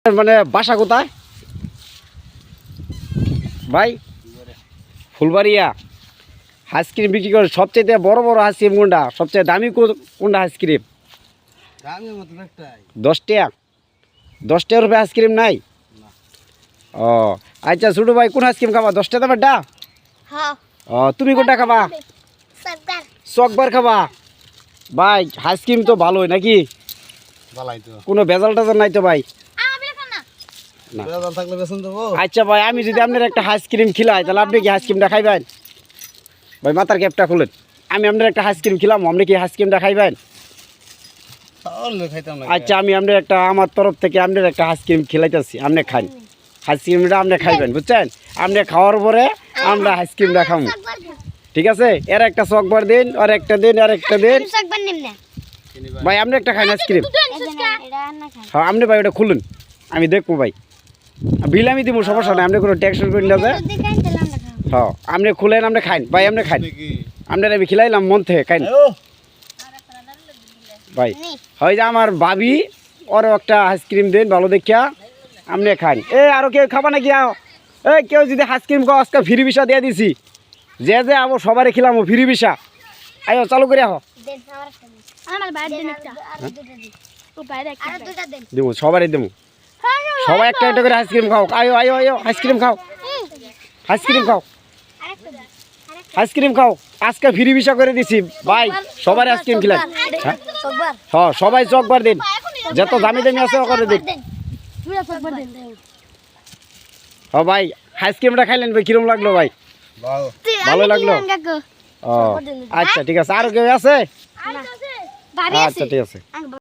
মানে বাসা কোথায় ভাই? ফুলবাড়িয়া। আইসক্রিম বিক্রি করে সবচেয়ে বড় বড় আইসক্রিম কোনটা, সবচেয়ে দামি কোনটা আইসক্রিম? 10 টাকা। 10 টাকার উপরে আইসক্রিম নাই? ও আচ্ছা ছোটো ভাই, কোন আইসক্রিম খাবা? 10 টাকা দামেরটা? ও তুমি কোনটা খাবা? চকবার খাবা? ভাই আইসক্রিম তো ভালোই নাকি? কোনো ভেজাল টেজাল নাই তো ভাই? আচ্ছা ভাই, আমি যদি আপনার একটা আইসক্রিম খিলাই তাহলে আপনি কি আইসক্রিমটা খাইবেন? ভাই মাথার ক্যাপটা খুলেন। আমি আপনার একটা আইসক্রিম খিলাম, আপনি কি আইসক্রিমটা খাইবেন? আচ্ছা আমি আপনার একটা, আমার তরফ থেকে আপনার একটা আইসক্রিম খিলাইতেছি, আপনি খান। আইসক্রিমটা আপনি খাইবেন, বুঝছেন? আপনি খাওয়ার পরে আমরা আইসক্রিমটা খাবো, ঠিক আছে? এর একটা চকবার দিন, আর একটা দিন, আর একটা দিন। ভাই আপনি একটা খান আইসক্রিম। হ্যাঁ আপনি ভাই ওটা খুলুন, আমি দেখবো ভাই। বিল আমি দিব, সমস্যা নাই, আপনি কোনো টেনশন করেন না। হ্যাঁ আপনি খুলেন, আপনি খাইন ভাই, আপনি খাইন। আপনার আমি খিলাইলাম মন থেকে, খাইন ভাই। হয় যে আমার ভাবি, ওরও একটা আইসক্রিম দিন ভালো দেখিয়া, আপনি খান। আরও কেউ খাবা নাকি? কেউ যদি আইসক্রিম খাও, আজকে ফ্রি ভিসা দিয়ে দিছি, যে আবো সবারই খিলাম ফ্রি ভিসা। আয়ো চালু করে আহ, দেবো সবারই দেবো, সবাই একটা একটা করে আইসক্রিম খাও। আয়ো আয়ো আয়ো আইসক্রিম খাও, আইসক্রিম খাও, আইসক্রিম খাও। আজকে ফ্রি ভিসা করে দিছি ভাই, সবার আইসক্রিম খিলাম। হ্যাঁ সবাই চকবার দিন, যত দামি দামি আছে করে দিন। হ্যাঁ ভাই আইসক্রিমটা খাইলেন ভাই, কিরম লাগলো ভাই? ভালো লাগলো? ও আচ্ছা ঠিক আছে। আর কেউ আছে? আচ্ছা ঠিক আছে।